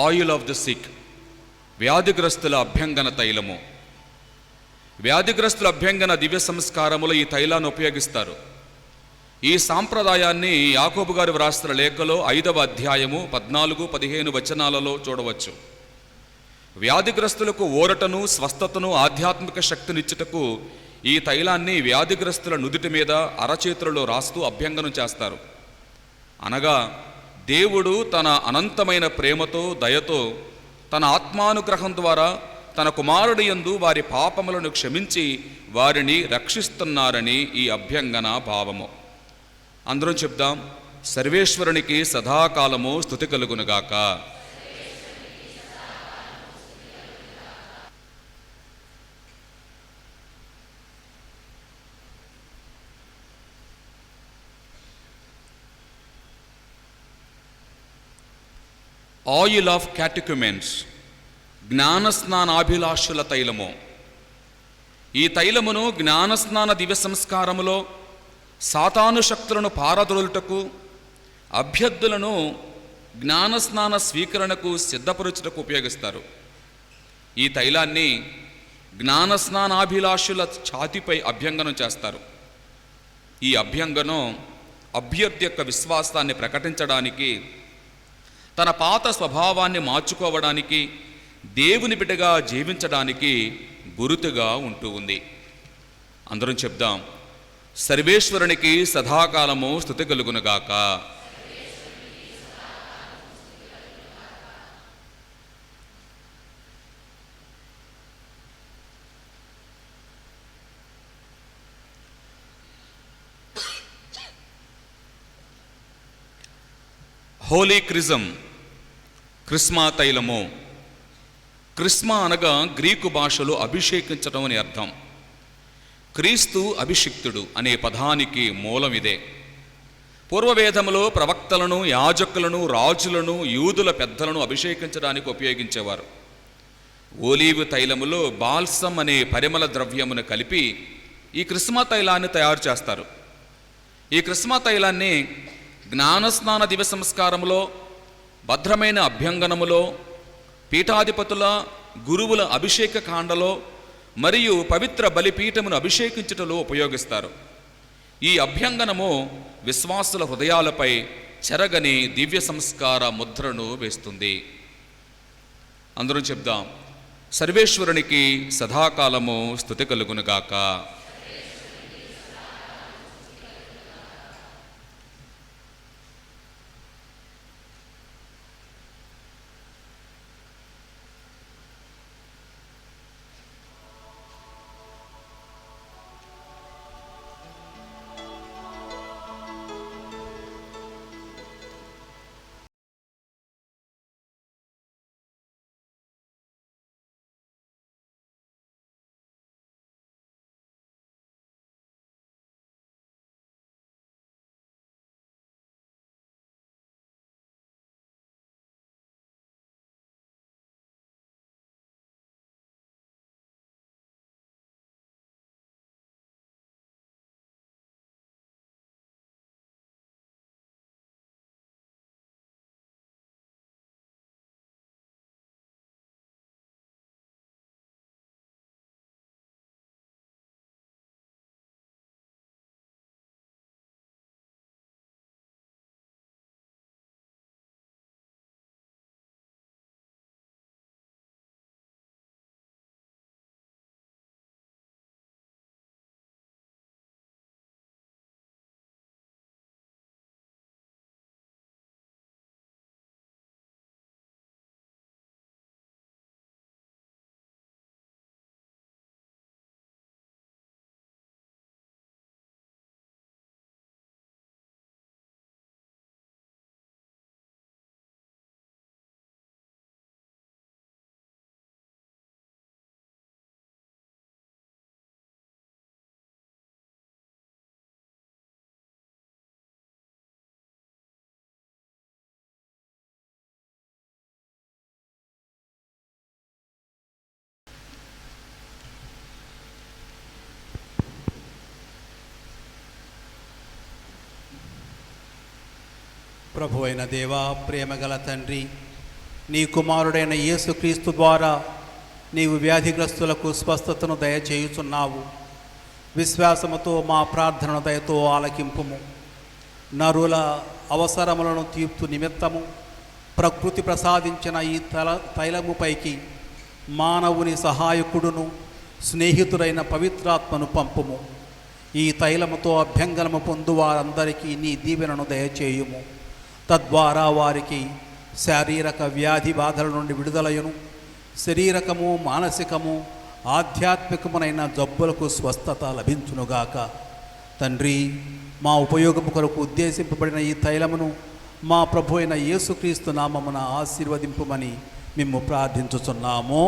Oil of the sick, వ్యాధిగ్రస్తుల అభ్యంగన తైలము. వ్యాధిగ్రస్తుల అభ్యంగన దివ్య సంస్కారములో ఈ తైలాన్ని ఉపయోగిస్తారు. ఈ సాంప్రదాయాన్ని యాకోబు గారు వ్రాస్తున్న లేఖలో 5వ అధ్యాయము 14-15 వచనాలలో చూడవచ్చు. వ్యాధిగ్రస్తులకు ఊరటను, స్వస్థతను, ఆధ్యాత్మిక శక్తినిచ్చుటకు ఈ తైలాన్ని వ్యాధిగ్రస్తుల నుదుటి మీద, అరచేతులలో రాస్తూ అభ్యంగనం చేస్తారు. అనగా దేవుడు తన అనంతమైన ప్రేమతో, దయతో, తన ఆత్మానుగ్రహం ద్వారా తన కుమారుడి యందు వారి పాపములను క్షమించి వారిని రక్షిస్తున్నారని ఈ అభ్యంగన భావము. అందరం చెప్దాం, సర్వేశ్వరునికి సదాకాలము స్తుతి కలుగునుగాక. ఆయిల్ ఆఫ్ క్యాటిక్యుమెన్స్, జ్ఞానస్నానాభిలాషుల తైలము. ఈ తైలమును జ్ఞానస్నాన దివ్య సంస్కారములో సాతాను శక్తులను పారదొలుటకు, అభ్యర్థులను జ్ఞానస్నాన స్వీకరణకు సిద్ధపరచుటకు ఉపయోగిస్తారు. ఈ తైలాన్ని జ్ఞానస్నానాభిలాషుల ఛాతిపై అభ్యంగనం చేస్తారు. ఈ అభ్యంగనం అభ్యర్థి యొక్క విశ్వాసాన్ని ప్రకటించడానికి, తన పాత స్వభావాన్ని మార్చుకోవడానికి, దేవుని బిడ్డగా జీవించడానికి గురుతుగా ఉంటూ ఉంది. అందరం చెప్దాం, సర్వేశ్వరునికి సదాకాలము స్తుతి కలుగునుగాక. హోలీ క్రిజం, క్రిస్మా తైలము. క్రిస్మా అనగా గ్రీకు భాషలో అభిషేకించడం అని అర్థం. క్రీస్తు అభిషిక్తుడు అనే పదానికి మూలం ఇదే. పూర్వవేదములో ప్రవక్తలను, యాజకులను, రాజులను, యూదుల పెద్దలను అభిషేకించడానికి ఉపయోగించేవారు. ఓలీవు తైలములో బాల్సం అనే పరిమళ ద్రవ్యమును కలిపి ఈ క్రిస్మా తైలాన్ని తయారు చేస్తారు. ఈ క్రిస్మా తైలాన్ని జ్ఞానస్నాన దివ్య సంస్కారములో, భద్రమైన అభ్యంగనములో, పీఠాధిపతుల, గురువుల అభిషేక కాండలో మరియు పవిత్ర బలిపీఠమును అభిషేకించుటలో ఉపయోగిస్తారు. ఈ అభ్యంగనము విశ్వాసుల హృదయాలపై చెరగని దివ్య సంస్కార ముద్రను వేస్తుంది. అందరం చెప్దాం, సర్వేశ్వరునికి సదాకాలము స్తుతి కలుగునుగాక. ప్రభు అయిన దేవా, ప్రేమగల తండ్రి, నీ కుమారుడైన యేసుక్రీస్తు ద్వారా నీవు వ్యాధిగ్రస్తులకు స్వస్థతను దయచేయుచున్నావు. విశ్వాసముతో మా ప్రార్థనను దయతో ఆలకింపుము. నరుల అవసరములను తీర్చు నిమిత్తము ప్రకృతి ప్రసాదించిన ఈ తైలముపైకి మానవుని సహాయకుడును స్నేహితుడైన పవిత్రాత్మను పంపుము. ఈ తైలముతో అభ్యంగనము పొందు వారందరికీ నీ దీవెనను దయచేయుము. తద్వారా వారికి శారీరక వ్యాధి బాధల నుండి విడుదలయును, శరీరకము మానసికము ఆధ్యాత్మికమునైన జబ్బులకు స్వస్థత లభించునుగాక. తండ్రి, మా ఉపయోగము కొరకు ఉద్దేశింపబడిన ఈ తైలమును మా ప్రభు అయిన యేసుక్రీస్తు నామమున ఆశీర్వదింపుమని మేము ప్రార్థించుచున్నాము.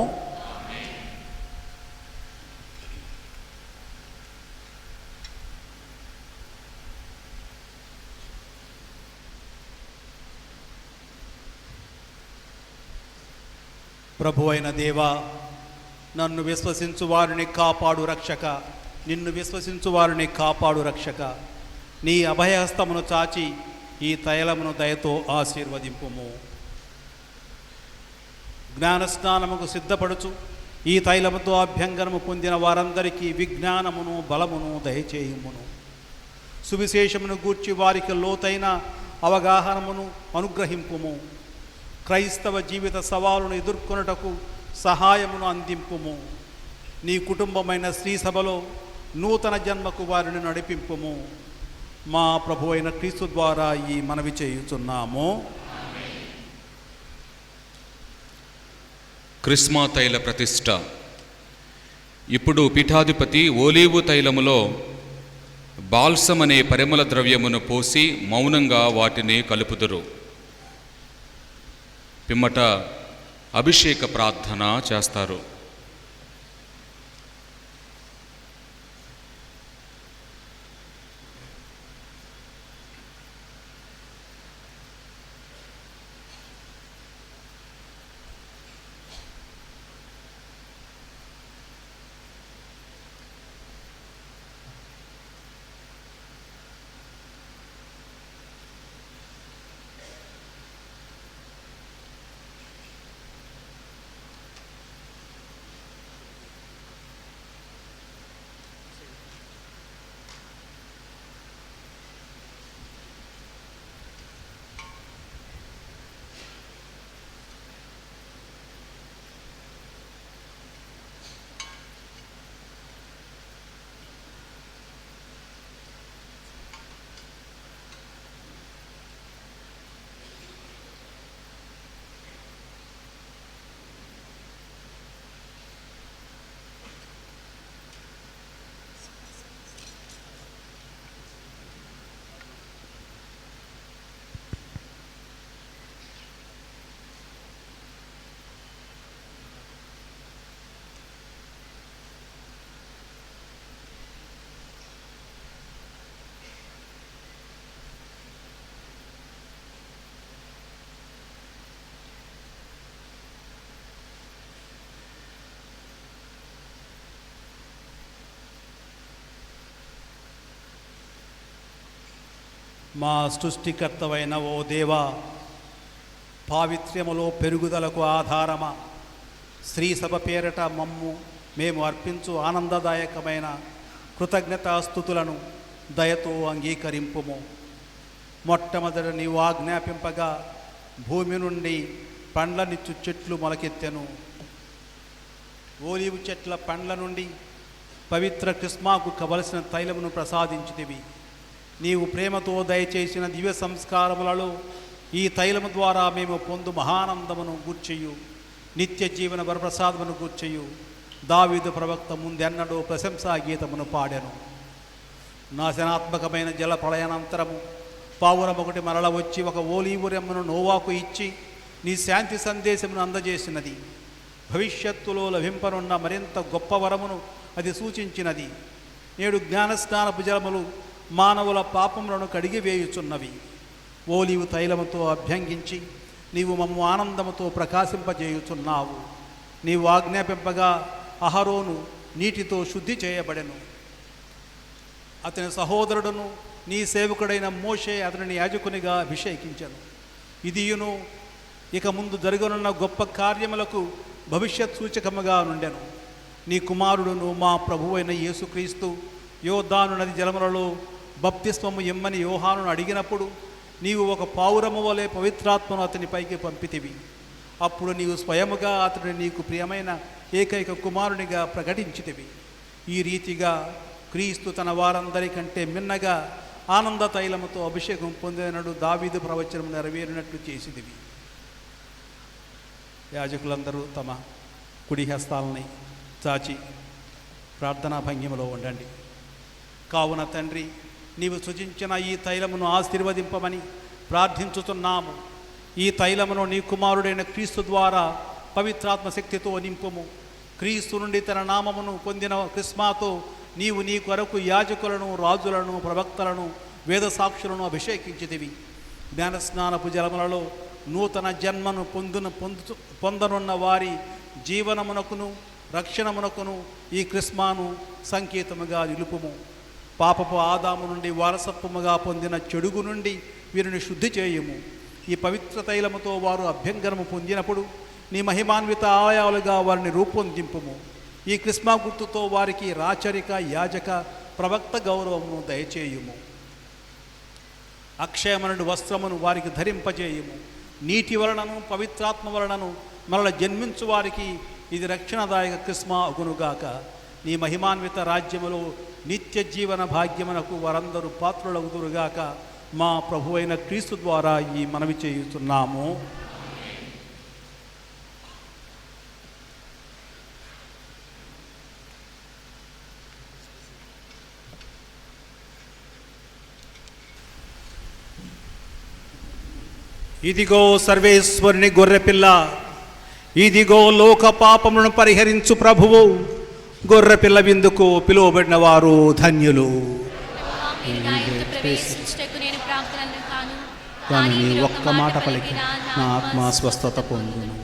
ప్రభు అయిన దేవా, నన్ను విశ్వసించు వారిని కాపాడు రక్షక, నిన్ను విశ్వసించు వారిని కాపాడు రక్షక. నీ అభయహస్తమును చాచి ఈ తైలమును దయతో ఆశీర్వదింపుము. జ్ఞానస్నానముకు సిద్ధపడుచు ఈ తైలముతో అభ్యంగనము పొందిన వారందరికీ విజ్ఞానమును బలమును దయచేయుమును. సువిశేషమును గూర్చి వారికి లోతైన అవగాహనమును అనుగ్రహింపుము. క్రైస్తవ జీవిత సవాలును ఎదుర్కొనుటకు సహాయమును అందింపుము. నీ కుటుంబమైన శ్రీ సభలో నూతన జన్మకు వారిని నడిపింపుము. మా ప్రభు అయిన క్రీస్తు ద్వారా ఈ మనవి చేయుచున్నాము. క్రిస్మా తైల ప్రతిష్ఠ. ఇప్పుడు పీఠాధిపతి ఓలీవు తైలములో బాల్సం అనే పరిమళ ద్రవ్యమును పోసి మౌనంగా వాటిని కలుపుదురు. పిమ్మట అభిషేక ప్రార్థన చేస్తారు. మా సృష్టికర్తవైన ఓ దేవా, పావిత్ర్యములో పెరుగుదలకు ఆధారమా, శ్రీ సభ పేరట మేము అర్పించు ఆనందదాయకమైన కృతజ్ఞతాస్థుతులను దయతో అంగీకరింపుము. మొట్టమొదట నీవు ఆజ్ఞాపింపగా భూమి నుండి పండ్లనిచ్చు చెట్లు మొలకెత్తెను. ఓలీవు చెట్ల పండ్ల నుండి పవిత్ర క్రిస్మాకు కావలసిన తైలమును ప్రసాదించితివి. నీవు ప్రేమతో దయచేసిన దివ్య సంస్కారములలో ఈ తైలము ద్వారా మేము పొందు మహానందమును గూర్చెయ్యు, నిత్య జీవన వరప్రసాదమును గూర్చెయ్యు దావీదు ప్రవక్త ముందెన్నడూ ప్రశంసా గీతమును పాడెను. నాశనాత్మకమైన జల ప్రళయానంతరము పావురమొకటి మరల వచ్చి ఒక ఓలీవు రెమ్మను నోవాకు ఇచ్చి నీ శాంతి సందేశమును అందజేసినది. భవిష్యత్తులో లభింపనున్న మరింత గొప్ప వరమును అది సూచించినది. నేడు జ్ఞానస్నానపు జలములు మానవుల పాపములను కడిగివేయుచున్నవి. ఓలీవు తైలముతో అభ్యంగించి నీవు మమ్ము ఆనందముతో ప్రకాశింపజేయుచున్నావు. నీవు ఆజ్ఞాపింపగా అహరోను నీటితో శుద్ధి చేయబడెను. అతని సహోదరుడును నీ సేవకుడైన మోషే అతనిని యాజకునిగా అభిషేకించెను. ఇదియును ఇక ముందు జరగనున్న గొప్ప కార్యములకు భవిష్యత్ సూచకముగా నుండెను. నీ కుమారుడును మా ప్రభువైన యేసుక్రీస్తు యోర్దాను నది జలములలో బప్తిస్మము ఇమ్మని యోహానును అడిగినప్పుడు నీవు ఒక పావురము వలె పవిత్రాత్మను అతని పైకి పంపితివి. అప్పుడు నీవు స్వయముగా అతడు నీకు ప్రియమైన ఏకైక కుమారునిగా ప్రకటించితివి. ఈ రీతిగా క్రీస్తు తన వారందరికంటే మిన్నగా ఆనంద తైలముతో అభిషేకం పొందినడు దావీదు ప్రవచనం నెరవేరినట్లు చేసిదివి. యాజకులందరూ తమ కుడి హస్తాలని చాచి ప్రార్థనా భంగిమలో ఉండండి. కావున తండ్రి, నీవు సృజించిన ఈ తైలమును ఆశీర్వదింపమని ప్రార్థించుతున్నాము. ఈ తైలమును నీ కుమారుడైన క్రీస్తు ద్వారా పవిత్రాత్మ శక్తితో నింపుము. క్రీస్తు నుండి తన నామమును పొందిన క్రిస్మాతో నీవు నీ కొరకు యాజకులను, రాజులను, ప్రవక్తలను, వేద సాక్షులను అభిషేకించితివి. జ్ఞానస్నానపు జలములలో నూతన జన్మను పొందనున్న వారి జీవనమునకును రక్షణమునకును ఈ క్రిస్మాను సంకేతముగా నిలుపుము. పాపపు ఆదాము నుండి వారసత్వముగా పొందిన చెడుగు నుండి వీరిని శుద్ధి చేయుము. ఈ పవిత్ర తైలముతో వారు అభ్యంగనము పొందినప్పుడు నీ మహిమాన్విత ఆలయాలుగా వారిని రూపొందింపుము. ఈ క్రిస్మా గుర్తుతో వారికి రాచరిక, యాజక, ప్రవక్త గౌరవమును దయచేయుము. అక్షయమనుడి వస్త్రమును వారికి ధరింపజేయుము. నీటి వలనను పవిత్రాత్మ వలనను మరల జన్మించు వారికి ఇది రక్షణదాయక క్రిస్మా అగునుగాక. నీ మహిమాన్విత రాజ్యములో నిత్య జీవన భాగ్యమునకు వారందరూ పాత్రులగుదురుగాక. మా ప్రభువైన క్రీస్తు ద్వారా ఈ మనవి చేయుచున్నాము. ఇదిగో సర్వేశ్వరుని గొర్రెపిల్ల, ఇదిగో లోక పాపములను పరిహరించు ప్రభువు. గొర్రెపిల్ల విందుకు పిలువబడిన వారు ధన్యులు. కానీ నీ ఒక్క మాట పలికి నా ఆత్మ స్వస్థత పొందును.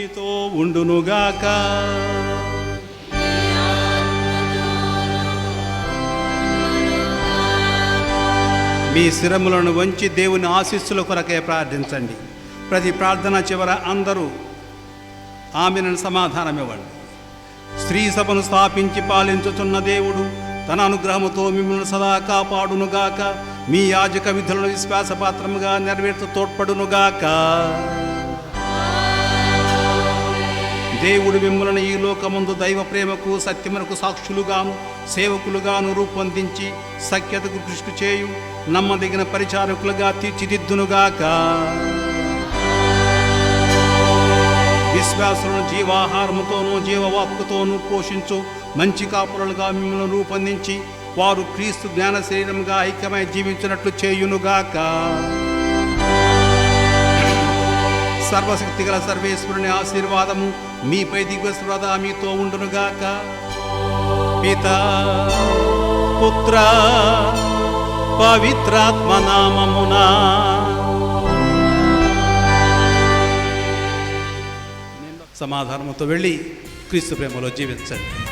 మీతో ఉండునుగాక. మీ శిరములను వంచి దేవుని ఆశీస్సుల కొరకే ప్రార్థించండి. ప్రతి ప్రార్థన చివర అందరూ ఆమెను సమాధానమివ్వండి. స్త్రీ సభను స్థాపించి పాలించుతున్న దేవుడు తన అనుగ్రహముతో మిమ్మల్ని సదా కాపాడునుగాక. మీ యాజక విధులను విశ్వాసపాత్రముగా నెరవేర్చు తోడ్పడునుగాక. దేవుడు మిమ్మల్ని ఈ లోకమందు దైవ ప్రేమకు సత్యమునకు సాక్షులుగాను సేవకులుగాను రూపొందించి సఖ్యతకు కృషి చేయు నమ్మదగిన పరిచారకులుగా తీర్చిదిద్దునుగాక. విశ్వాసులను జీవాహారముతోనూ జీవవాక్కుతోనూ పోషించు మంచి కాపురులుగా మిమ్మల్ని రూపొందించి వారు క్రీస్తు జ్ఞాన శరీరముగా ఐక్యమై జీవించినట్లు చేయునుగాక. సర్వశక్తి గల సర్వేశ్వరుని ఆశీర్వాదము మీపై దివ్యశ్రద మీతో ఉండునుగాక. పితా పుత్ర పవిత్రాత్మ నామమునా. సమాధానముతో వెళ్ళి క్రీస్తు ప్రేమలో జీవించండి.